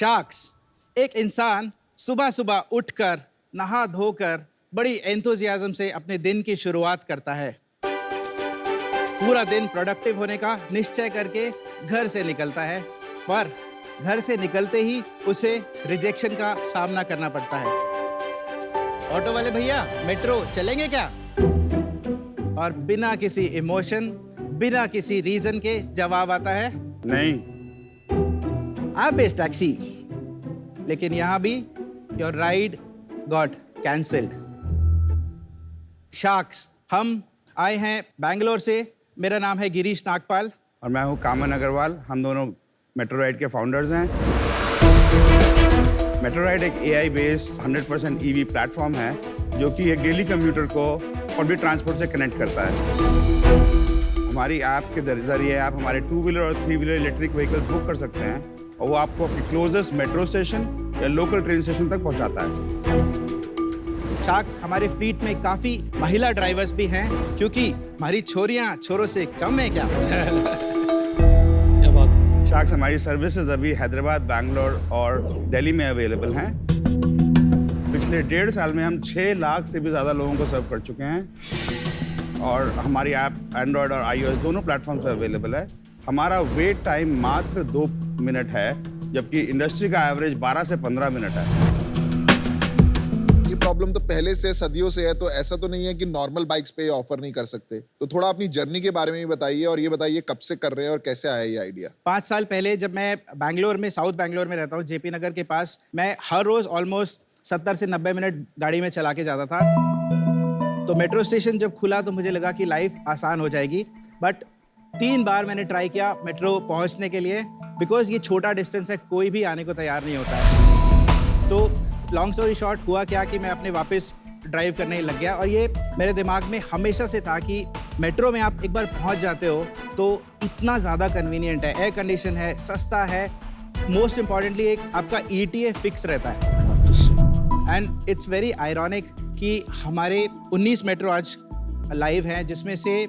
Sharks, एक इंसान सुबह सुबह उठकर नहा धोकर बड़ी एंथुजियाज्म से अपने दिन की शुरुआत करता है। पूरा दिन प्रोडक्टिव होने का निश्चय करके घर से निकलता है, पर घर से निकलते ही उसे रिजेक्शन का सामना करना पड़ता है। ऑटो वाले भैया, मेट्रो चलेंगे क्या? और बिना किसी इमोशन, बिना किसी रीजन के जवाब आता है नहीं। आप बेस्ट टैक्सी। लेकिन यहां भी your ride got cancelled. Sharks, हम आए हैं बैंगलोर से। मेरा नाम है गिरीश नागपाल और मैं हूँ कामन अग्रवाल। हम दोनों मेट्रो राइड के फाउंडर्स हैं। मेट्रो राइड एक AI बेस्ड 100% EV प्लेटफॉर्म है जो कि एक डेली कम्यूटर को पब्लिक ट्रांसपोर्ट से कनेक्ट करता है। हमारी ऐप के जरिए आप हमारे 2 व्हीलर और 3 व्हीलर इलेक्ट्रिक व्हीकल्स बुक कर सकते हैं और वो आपको अपनी क्लोजेस्ट मेट्रो स्टेशन या लोकल ट्रेन स्टेशन तक पहुंचाता है। शार्क्स, हमारे फ्लीट में काफी महिला ड्राइवर्स भी हैं, क्योंकि हमारी छोरियां छोरों से कम है क्या? शार्क्स, हमारी सर्विसेज अभी हैदराबाद, बैंगलोर और दिल्ली में अवेलेबल हैं। पिछले 1.5 साल में हम 6 लाख से भी ज़्यादा लोगों को सर्व कर चुके हैं और हमारी ऐप एंड्रॉयड और iOS दोनों प्लेटफॉर्म से अवेलेबल है। हमारा वेट टाइम मात्र 2 मिनट है, जबकि इंडस्ट्री का एवरेज 12 से 15 मिनट है। ये प्रॉब्लम तो पहले से सदियों से है, तो ऐसा तो नहीं है कि नॉर्मल बाइक्स पे ऑफर नहीं कर सकते। तो थोड़ा अपनी जर्नी के बारे में भी बताइए और ये बताइए कब से कर रहे हैं और कैसे आया ये आइडिया। 5 साल पहले जब मैं बैंगलोर में, साउथ बैंगलोर में रहता हूँ, JP नगर के पास, मैं हर रोज ऑलमोस्ट 70 से 90 मिनट गाड़ी में चला के जाता था। तो मेट्रो स्टेशन जब खुला तो मुझे लगा कि लाइफ आसान हो जाएगी, बट 3 बार मैंने ट्राई किया मेट्रो पहुंचने के लिए, बिकॉज ये छोटा डिस्टेंस है, कोई भी आने को तैयार नहीं होता है। तो लॉन्ग स्टोरी शॉर्ट, हुआ क्या कि मैं अपने वापस ड्राइव करने लग गया और ये मेरे दिमाग में हमेशा से था कि मेट्रो में आप एक बार पहुंच जाते हो तो इतना ज़्यादा कन्वीनियंट है, एयर कंडीशन है, सस्ता है, मोस्ट इम्पॉर्टेंटली एक आपका ETA फिक्स रहता है। एंड इट्स वेरी आयरॉनिक कि हमारे 19 मेट्रो आज लाइव हैं, जिसमें से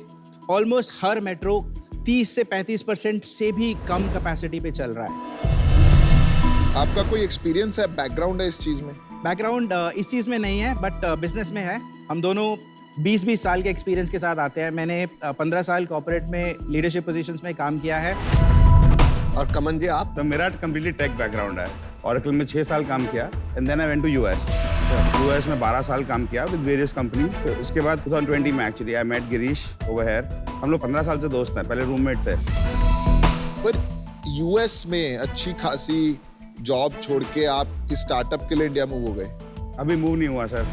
ऑलमोस्ट हर मेट्रो 30 से 35% से भी कम कैपेसिटी पे चल रहा है। आपका कोई एक्सपीरियंस है, बैकग्राउंड है इस चीज में? बैकग्राउंड इस चीज़ में नहीं है, बट बिजनेस में है। हम दोनों 20-20 साल के एक्सपीरियंस के साथ आते हैं। मैंने 15 साल कॉर्पोरेट में लीडरशिप पोजीशंस में काम किया है। और कमन जी, आप? तो मेरा कंप्लीटली टेक बैकग्राउंड है। Oracle में 6 साल काम किया and then I went to US में 12 साल काम किया विद वेरियस कंपनी। उसके बाद 2020 में actually I met Girish over here. हम लोग 15 साल से दोस्त हैं, पहले रूममेट थे। पर US में अच्छी खासी जॉब छोड़ के आप इस स्टार्टअप के लिए इंडिया मूव हो गए? अभी मूव नहीं हुआ सर।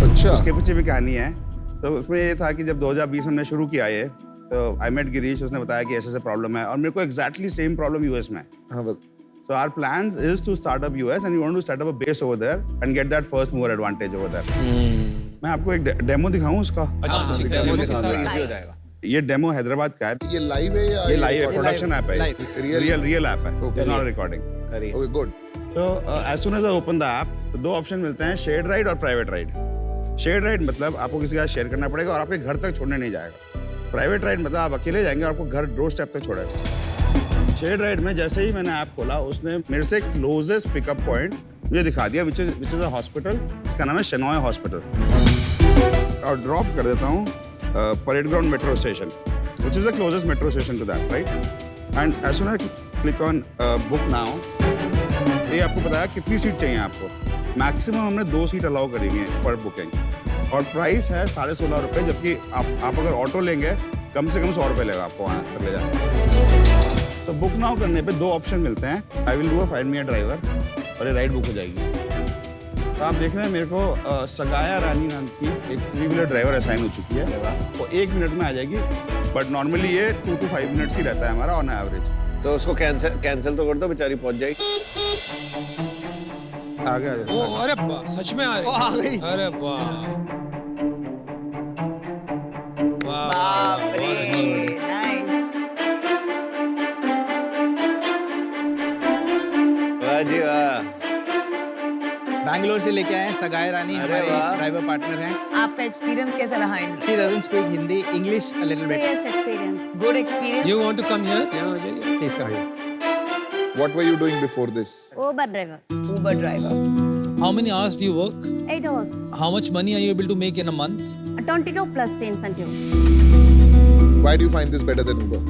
अच्छा। उसके पीछे भी कहानी है। तो उसमें ये था कि जब 2020 में हमने शुरू किया ये, तो आई मेट गिरीश, उसने बताया कि ऐसे प्रॉब्लम है और मेरे को एग्जैक्टली सेम प्रॉब्लम US में है। हाँ, बस। So our plans is to start up US and we want to start up a base over there and get that first mover advantage over there. मैं आपको एक डेमो दिखाऊं उसका? अच्छा, ठीक है, डेमो के साथ इजी हो जाएगा। ये डेमो हैदराबाद का है। ये लाइव है या ये लाइव है, प्रोडक्शन ऐप है। रियल ऐप है, it's not recording. Okay, good. तो as soon as I open the app, तो 2 ऑप्शन मिलते हैं, शेयर्ड राइड और प्राइवेट राइड। शेयर्ड राइड मतलब आपको किसी के साथ शेयर करना पड़ेगा और आपके घर तक छोड़ने नहीं जाएगा। प्राइवेट राइड मतलब आप अकेले जाएंगे और आपको घर डोर स्टेप तक छोड़ेगा। शेयर्ड राइड में जैसे ही मैंने ऐप खोला, उसने मेरे से क्लोजेस्ट पिकअप पॉइंट मुझे दिखा दिया, विच इज अ हॉस्पिटल। इसका नाम है शेनॉय हॉस्पिटल। और ड्रॉप कर देता हूँ parade ground metro station, which is the closest metro station to that, right? And as soon I click on book now, ये आपको बताया कितनी सीट चाहिए आपको। मैक्सिमम हमने 2 सीट अलाउ करी हुई है पर बुकिंग और प्राइस है 16.5 रुपये, जबकि आप अगर ऑटो लेंगे कम से कम 100 रुपये लेगा आपको वहाँ तक ले जाने। तो बुक नाउ करने पे 2 ऑप्शन मिलते हैं, I will do a find me a driver, और ये राइड बुक हो जाएगी। तो आप देख रहे हैं मेरे को सगाया रानी नाम की एक 3 व्हीलर ड्राइवर असाइन हो चुकी है, वो 1 मिनट में आ जाएगी, बट नॉर्मली ये 2 to 5 मिनट्स ही रहता है हमारा ऑन एवरेज। तो उसको कैंसिल तो कर दो, बेचारी पहुंच जाएगी। आ गया। ओ, अरे वाह, सच में आ रही? अरे वाह, बाप रे, नाइस। वाह जी वाह। बैंगलोर से लेके आए हैं सगाई रानी, हमारे ड्राइवर पार्टनर हैं। आपका एक्सपीरियंस कैसा रहा इनका? She doesn't speak Hindi, English a little bit. Yes, experience. Good experience. You want to come here? यहाँ आ जाइए। Please come here. What were you doing before this? Uber driver. Uber driver. How many hours do you work? 8 hours. How much money are you able to make in a month? 22 plus incentive. Why do you find this better than Uber?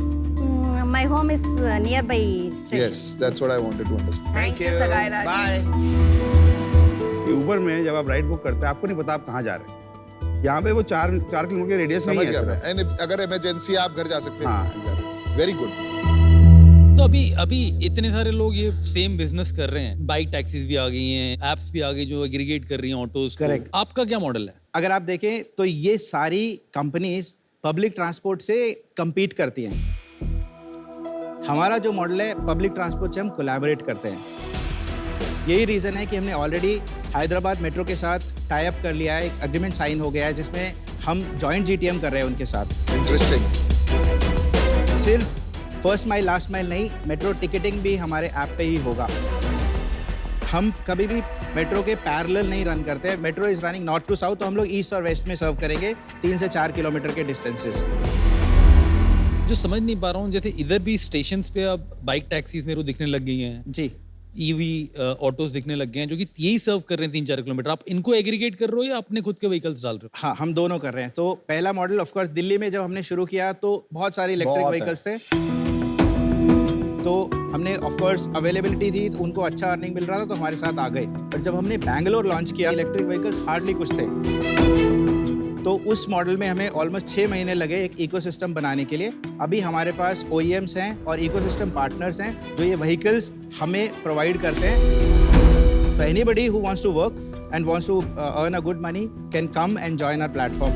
My home is nearby station. Yes, that's what I wanted to understand. Thank you, Sagai Raj. Uber में जब आप ride book करते हैं आपको नहीं पता आप कहाँ जा रहे हैं। यहाँ पे वो 4 किलोमीटर के रेडियस नहीं समझ है गया मैं। सिर्फ। And अगर इमरजेंसी आप घर जा सकते हैं। हाँ वेरी गुड। तो अभी इतने सारे लोग ये सेम बिजनेस कर रहे हैं। बाइक टैक्सीज भी आ गई हैं, एप्स भी आ गई जो एग्रीगेट कर रही हैं ऑटोज को। Correct. आपका क्या मॉडल है? अगर आप देखें तो ये सारी कंपनीज पब्लिक ट्रांसपोर्ट से compete करती हैं। हमारा जो मॉडल है पब्लिक ट्रांसपोर्ट से हम कोलैबोरेट करते हैं। यही रीज़न है कि हमने ऑलरेडी हैदराबाद मेट्रो के साथ टाई अप कर लिया है, एक एग्रीमेंट साइन हो गया है जिसमें हम जॉइंट जीटीएम कर रहे हैं उनके साथ। इंटरेस्टिंग। सिर्फ फर्स्ट माइल लास्ट माइल नहीं, मेट्रो टिकटिंग भी हमारे ऐप पे ही होगा। हम कभी भी मेट्रो के पैरेलल नहीं रन करते। Metro is running north to south, तो हम लोग ईस्ट और वेस्ट में सर्व करेंगे 3 से 4 किलोमीटर के डिस्टेंसेस। जो समझ नहीं पा रहा हूँ, जैसे इधर भी स्टेशंस पे अब बाइक टैक्सीज मेरे को दिखने लग गई हैं, जी, ईवी ऑटोज दिखने लग गए हैं जो कि यही सर्व कर रहे हैं 3-4 किलोमीटर। आप इनको एग्रीगेट कर रहे हो या अपने खुद के व्हीकल्स डाल रहे हो? हाँ, हम दोनों कर रहे हैं। तो पहला मॉडल ऑफ कोर्स दिल्ली में जब हमने शुरू किया तो बहुत सारे इलेक्ट्रिक बहुत है। व्हीकल्स थे, तो हमने ऑफ कोर्स अवेलेबिलिटी थी, तो उनको अच्छा अर्निंग मिल रहा था तो हमारे साथ आ गए। पर जब हमने बैंगलोर लॉन्च किया इलेक्ट्रिक व्हीकल्स हार्डली कुछ थे, तो उस मॉडल में हमें ऑलमोस्ट 6 महीने लगे एक इकोसिस्टम बनाने के लिए। अभी हमारे पास OEMs हैं और इकोसिस्टम पार्टनर्स हैं जो ये व्हीकल्स हमें प्रोवाइड करते हैं। तो anybody who wants to work and wants to earn a good money can come and join our platform.